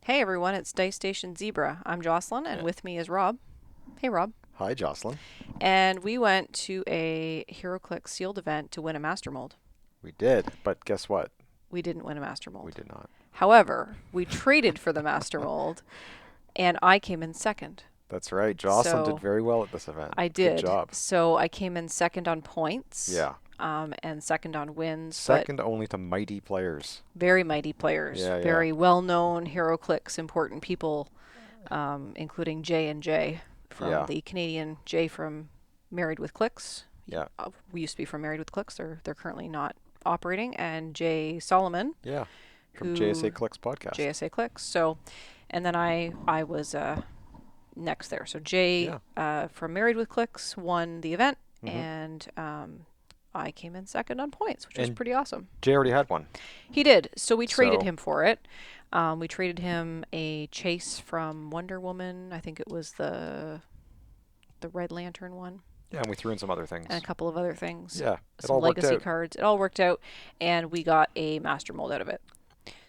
Hey everyone, it's dicestationzebra. I'm Jocelyn, and Yeah. with me is Rob. Hey Rob. Hi, Jocelyn. And we went to a HeroClix sealed event to win a Master Mold. We did, but guess what? We didn't win a Master We Mold. did not. However, we traded for the Master Mold, and I came in second. That's right. Jocelyn did So very well at this event. I Good did. job. So I came in second on points, Yeah. and second on wins, but Second only to mighty players. very mighty players, Yeah, yeah. very well-known HeroClix important people, including J and J from Yeah. the Canadian J from Married with Clicks. Yeah. We used to be from Married with Clicks. They're currently not operating, and Jay Solomon, Yeah. From who JSA Clicks podcast. JSA Clicks. So, and then I was next there. So Jay Yeah. from Married with Clicks won the event, hmm and I came in second on points, which was And pretty awesome. Jay already had one. He did. So we traded So, him for it. We traded him a chase from Wonder Woman. I think it was the Red Lantern one, yeah, and we threw in some other and a things. couple of other things. Yeah, it Some all worked legacy out. cards. It all worked out, and we got a Master Mold out of it.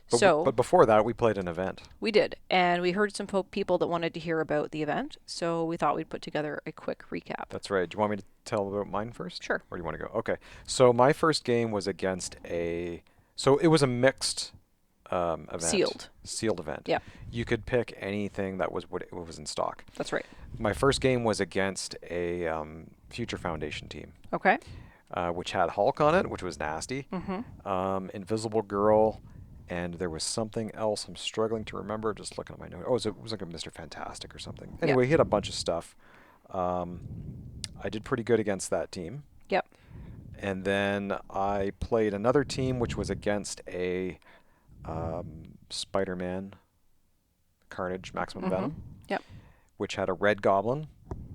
But So before that, we played an event. we did, and we heard some people that wanted to hear about the event. So we thought we'd put together a quick recap. That's right. Do you want me to tell about mine first? Sure. Or do you want to go? Okay. So my first game was against a. So it was a mixed event. Sealed. Sealed event. Yeah, You could pick anything that was what was in stock. that's right. My first game was against a Future Foundation team, Okay. which had Hulk on it, which was nasty. Mm-hmm. Invisible Girl, and there was something else I'm struggling to remember. Just looking at my notes. Oh, it was like a Mr. Fantastic or something. Yeah. Anyway, he had a bunch of stuff. Um, I did pretty good against that team. Yep. And then I played another team, which was against a Spider-Man Carnage Maximum Mm-hmm. Venom, Yep. which had a Red Goblin,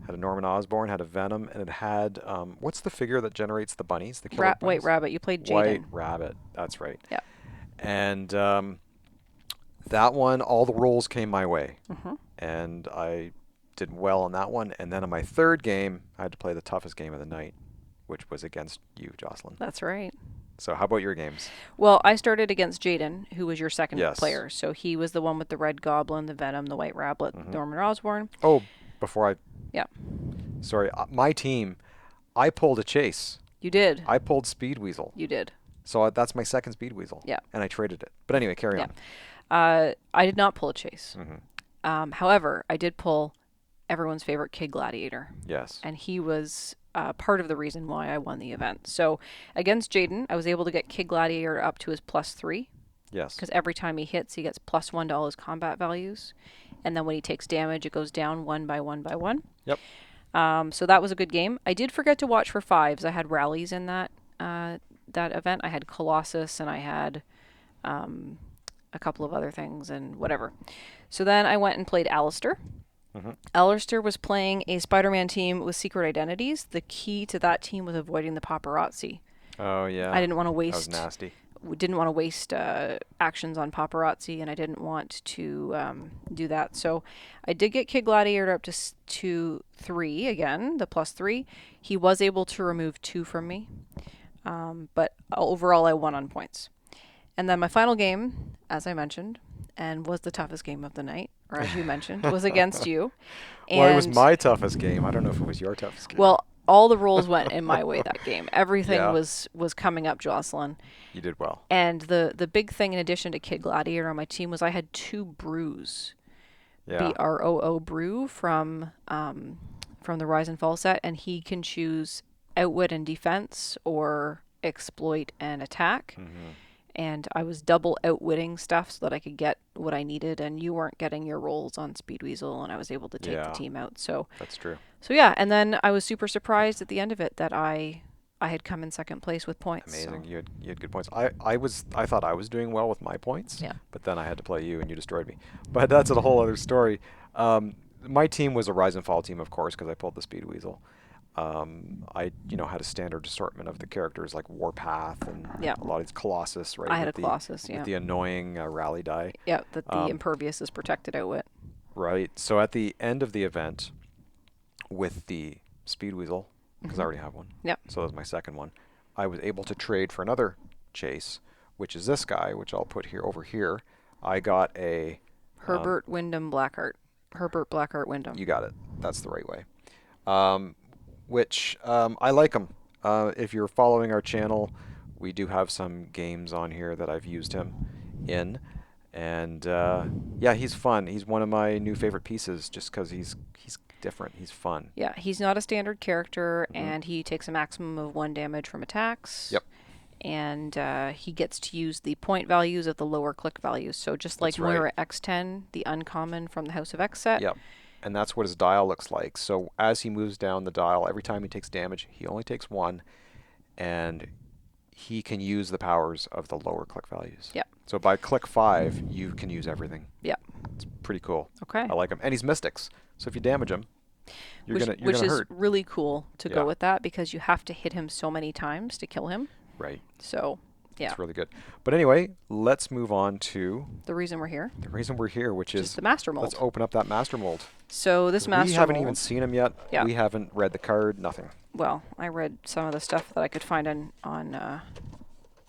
had a Norman Osborn, had a Venom, and it had what's the figure that generates the bunnies, the killer White bunnies? Rabbit. You played White Jaden. Rabbit. That's right. Yeah. And that one, all the rolls came my way, Mm-hmm. and I did well on that one. And then on my third game, I had to play the toughest game of the night, which was against you, Jocelyn. That's right. So how about your games? Well, I started against Jaden, who was your second Yes. player. So he was the one with the Red Goblin, the Venom, the White Rabbit, hmm Norman Osborn. Oh, before I, Yeah, sorry, my team, I pulled a chase. you did. I pulled Speed Weasel. You did. So that's my second Speed Weasel. Yeah. And I traded it. But anyway, carry Yeah. on. I did not pull a chase. hmm However, I did pull everyone's favorite Kid Gladiator, Yes. and he was part of the reason why I won the event. So against Jaden, I was able to get Kid Gladiator up to his +3, Yes. because every time he hits, he gets +1 to all his combat values, and then when he takes damage, it goes down 1 by 1 by 1. Yep. So that was a good game. I did forget to watch for fives. I had rallies in that event. I had Colossus, and I had a couple of other things and whatever. So then I went and played Alistair. hmm Alistair was playing a Spider-Man team with secret identities. The key to that team was avoiding the paparazzi. Oh, yeah. I didn't want to That was waste nasty. we didn't want to waste actions on paparazzi, and I didn't want to do that. So I did get Kid Gladiator up to 3 again, the +3. He was able to remove 2 from me, but overall I won on points. And then my final game, as I mentioned, and was the toughest game of the night, or as you mentioned, was against you. Well, it was And my toughest game. I don't know if it was your toughest game. well, all the rolls went in my way that game. Everything Yeah. was coming up, Jocelyn. You did well. And the big thing in addition to Kid Gladiator on my team was I had 2 brews. Yeah. BROO brew from the Rise and Fall set, and he can choose outwit and defense or exploit and attack. hmm And I was double outwitting stuff so that I could get what I needed, and you weren't getting your rolls on Speed Weasel, and I was able to take the Yeah. team out. So That's true. yeah, and then I was super surprised at the end of it that I had come in second place with points. Amazing. So. You had good points. I thought I was doing well with my points. Yeah. But then I had to play you and you destroyed me. But that's a whole other story. My team was a Rise and Fall team, of course, because I pulled the Speed Weasel. I had a standard assortment of the characters like Warpath and Yeah. a lot of these Colossus, right? I had with a Colossus, with yeah. the annoying rally die. Yeah, that the Um, impervious is protected outwit. Right. So at the end of the event, with the Speed Weasel, because I already have one. Yep. So that was my second one. I was able to trade for another chase, which is this guy, which I'll put here over here. I got a Herbert Wyndham Blackheart. Herbert Blackheart Wyndham. You got it. That's the right way. Which I like him. If you're following our channel, we do have some games on here that I've used him in. And yeah, he's fun. He's one of my new favorite pieces just because he's different. He's fun. Yeah, he's not a standard character, Mhm. and he takes a maximum of 1 damage from attacks. Yep. And he gets to use the point values of the lower click values. So just like That's when we were right. at X10, the uncommon from the House of X set. Yep. And that's what his dial looks like. So as he moves down the dial, every time he takes damage, he only takes 1, and he can use the powers of the lower click values. Yep. So by click 5, you can use everything. Yep. It's pretty cool. Okay. I like him. And he's mystics. So if you damage him, you're which gonna is hurt. really cool to Yeah. go with that because you have to hit him so many times to kill him. Right. So, yeah. It's really good. But anyway, let's move on to The reason we're here. the reason we're here, which Just is the master mold. let's open up that master mold. So this master We haven't mold, even seen him yet. Yeah. We haven't read the card, nothing. well, I read some of the stuff that I could find on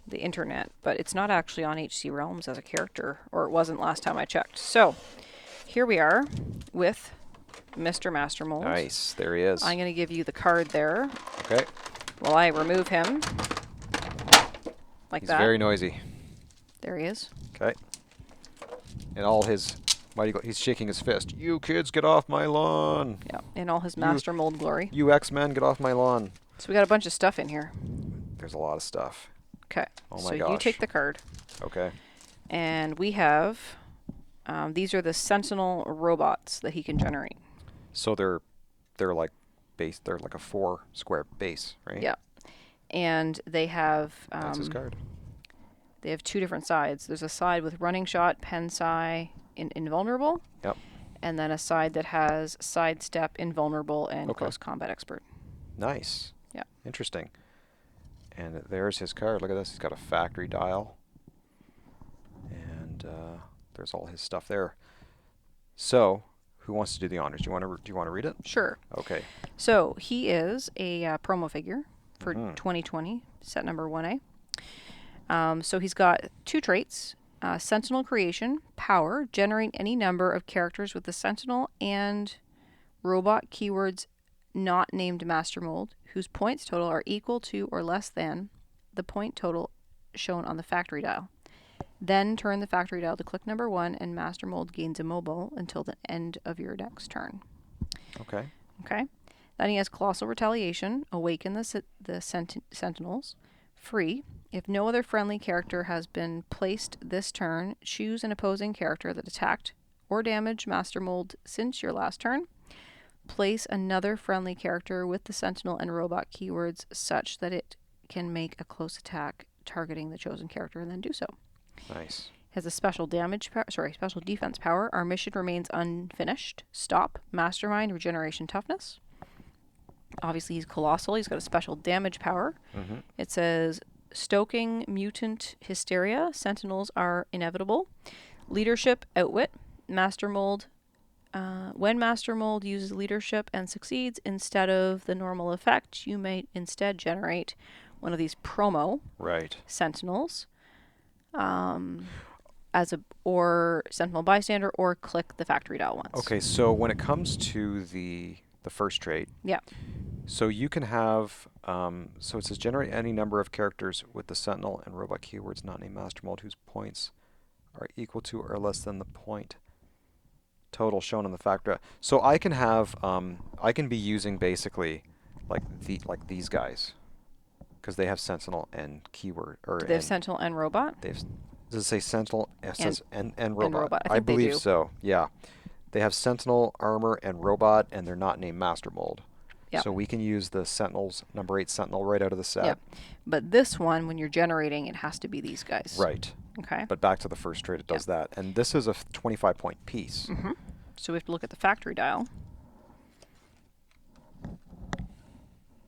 the internet, but it's not actually on HC Realms as a character, or it wasn't last time I checked. So here we are with Mr. Master Mold. Nice. There he is. I'm going to give you the card there Okay. while I remove him. Like He's that. very noisy. There he is. Okay. And all his mighty, he's shaking his fist. You kids, get off my lawn. Yeah, in all his Master Mold glory. You X-Men, get off my lawn. So we got a bunch of stuff in here. There's a lot of stuff. Okay. Oh so my you gosh. take the card. Okay. And we have, these are the Sentinel Robots that he can generate. So they're like base. They're like a 4 square base, right? Yeah. And they have, That's his card. they have 2 different sides. There's a side with Running Shot, Pen Psi, Invulnerable. Yep. And then a side that has Sidestep, Invulnerable, and Okay. Close Combat Expert. Nice. Yeah. Interesting. And there's his card. Look at this. He's got a factory dial. And there's all his stuff there. So, who wants to do the honors? Do you want to read it? Sure. Okay. So he is a promo figure for Mhm. 2020, set number 1A. So he's got 2 traits. Sentinel Creation, Power, generate any number of characters with the Sentinel and Robot keywords not named Master Mold, whose points total are equal to or less than the point total shown on the factory dial. Then turn the factory dial to click number 1, and Master Mold gains immobile until the end of your next turn. Okay. Okay. Then he has Colossal Retaliation, Awaken the Sentinels, free. If no other friendly character has been placed this turn, choose an opposing character that attacked or damaged Master Mold since your last turn. Place another friendly character with the Sentinel and Robot keywords such that it can make a close attack targeting the chosen character and then do so. Nice. Has a special special defense power. Our mission remains unfinished. Stop. Mastermind, Regeneration, Toughness. Obviously, he's colossal. He's got a special damage power. Mm-hmm. It says stoking mutant hysteria. Sentinels are inevitable. Leadership, outwit. Master Mold. When Master Mold uses leadership and succeeds instead of the normal effect, you may instead generate one of these promo Right. Sentinels. Or Sentinel Bystander, or click the factory dial once. Okay, so when it comes to the first trait, Yeah. so you can have, so it says generate any number of characters with the Sentinel and Robot keywords not named Master Mold whose points are equal to or less than the point total shown on the factory. So I can have, I can be using basically like these guys because they have Sentinel and keyword They have Sentinel and Robot. Does it say Sentinel? It says and Robot. Robot. I think they believe do. so. Yeah, they have Sentinel, Armor, and Robot, and they're not named Master Mold. Yep. So we can use the Sentinels, number 8 Sentinel, right out of the set. Yep. But this one, when you're generating, it has to be these guys. Right. Okay. But back to the first trait, it does that, and this is a 25-point piece. Mm-hmm. So we have to look at the factory dial.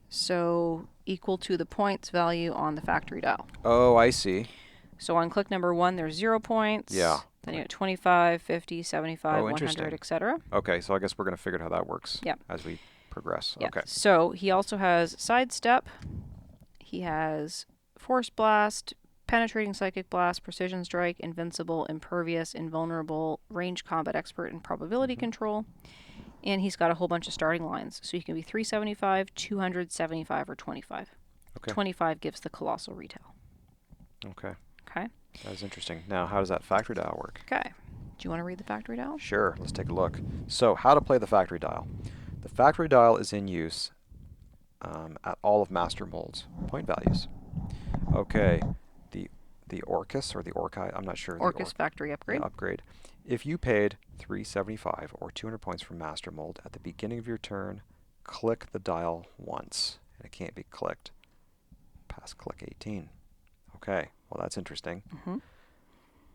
So equal to the points value on the factory dial. Oh, I see. So on click number 1, there's 0 points. Yeah. Then you get 25, 50, 75, Oh, interesting. 100, etc. Okay, so I guess we're going to figure out how that works Yep. as we progress. Yeah. Okay. So he also has Sidestep. He has Force Blast, penetrating psychic blast, precision strike, invincible, impervious, invulnerable, range combat expert, and probability control. And he's got a whole bunch of starting lines. So he can be 375, 275, or 25. Okay. 25 gives the Colossal Retail. Okay. Okay. That is interesting. Now, how does that factory dial work? Okay. Do you want to read the factory dial? Sure. Let's take a look. So, how to play the factory dial. The factory dial is in use at all of Master Mold's point values. Okay. The Orcus or the Orci, I'm not sure. Orcus factory upgrade. Yeah, upgrade. If you paid 375 or 200 points from Master Mold at the beginning of your turn, click the dial once. And it can't be clicked past click 18. Okay, well that's interesting.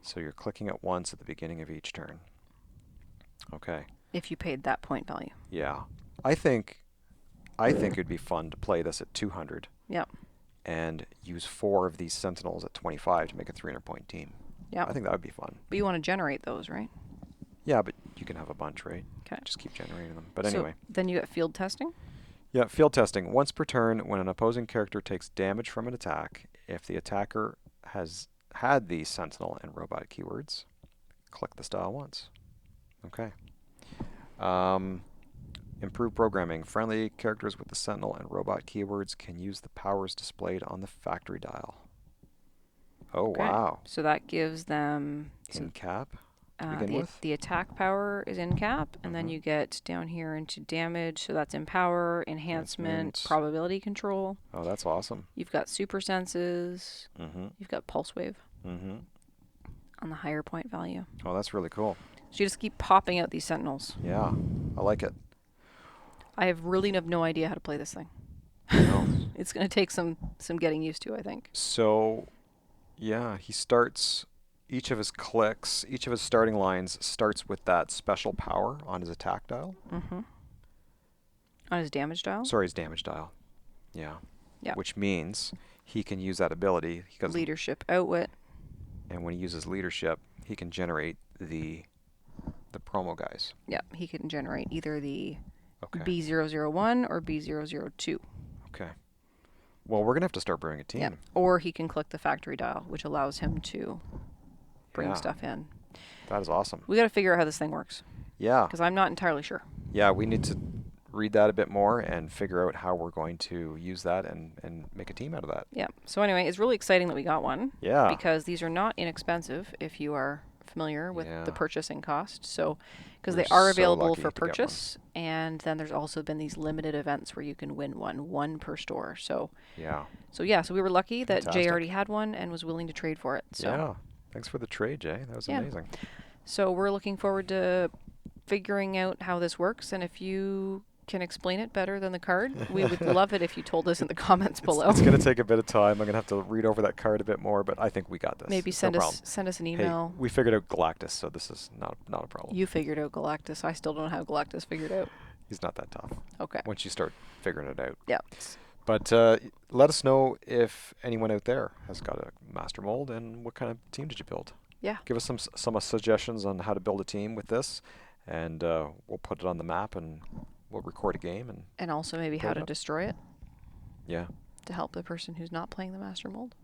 So you're clicking it once at the beginning of each turn. Okay. If you paid that point value. Yeah. I think it'd be fun to play this at 200. Yep. And use 4 of these Sentinels at 25 to make a 300-point team. Yeah. I think that would be fun. But you want to generate those, right? Yeah, but you can have a bunch, right? Okay. Just keep generating them. But anyway. So then you got field testing. Yeah, field testing. Once per turn, when an opposing character takes damage from an attack, if the attacker has had the Sentinel and Robot keywords, click the style once. Okay. Improved programming. Friendly characters with the Sentinel and Robot keywords can use the powers displayed on the factory dial. Oh, Okay. wow. So that gives them In cap to begin with? the attack power is in cap, and then Mhm. you get down here into damage. So that's empower, enhancement, probability control. Oh, that's awesome. You've got super senses. You've got pulse wave on the higher point value. Oh, that's really cool. So you just keep popping out these Sentinels. Yeah, I like it. I really have no idea how to play this thing. No. It's going to take some getting used to, I think. So, yeah, he starts each of his clicks, each of his starting lines starts with that special power on his attack dial. On his damage dial? Sorry, his damage dial. Yeah. Yeah. Which means he can use that ability. Leadership, outwit. And when he uses leadership, he can generate the promo guys. Yeah, he can generate either the Okay. B001 or B002. Okay. Well, we're going to have to start brewing a team. Yeah. Or he can click the factory dial, which allows him to bring stuff in. That is awesome. We got to figure out how this thing works. Yeah. Because I'm not entirely sure. Yeah, we need to read that a bit more and figure out how we're going to use that and make a team out of that. Yeah. So anyway, it's really exciting that we got one. Yeah. Because these are not inexpensive if you are familiar with the purchasing cost. So, because they are available for purchase, and then there's also been these limited events where you can win one per store. So yeah. So we were lucky that Fantastic. Jay already had one and was willing to trade for it. So Yeah. Thanks for the trade, Jay. That was amazing. So we're looking forward to figuring out how this works, and if you can explain it better than the card, we would love it if you told us in the comments below. It's going to take a bit of time. I'm going to have to read over that card a bit more, but I think we got this. Maybe send us an email. Hey, we figured out Galactus, so this is not a problem. You figured out Galactus. I still don't have Galactus figured out. He's not that tough. Okay. Once you start figuring it out. Yeah. But let us know if anyone out there has got a master mold and what kind of team did you build. Yeah. Give us some suggestions on how to build a team with this, and we'll put it on the map and we'll record a game and also maybe how to destroy it. Yeah. To help the person who's not playing the master mold.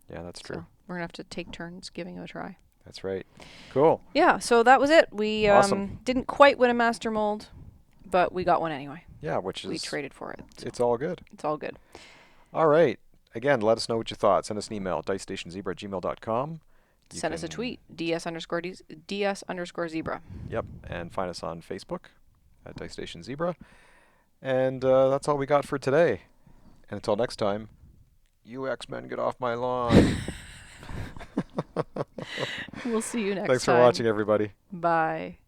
Yeah, that's true. So we're gonna have to take turns giving it a try. That's right. Cool. Yeah. So that was it. We Awesome. didn't quite win a master mold, but we got one anyway. Yeah, we traded for it. So it's all good. It's all good. All right. Again, let us know what you thought. Send us an email, dicestationzebra@gmail.com. Send us a tweet, ds_zebra. Yep, and find us on Facebook at dicestationzebra. And that's all we got for today. And until next time, you X-Men, get off my lawn. We'll see you next time. Thanks for watching, everybody. Bye.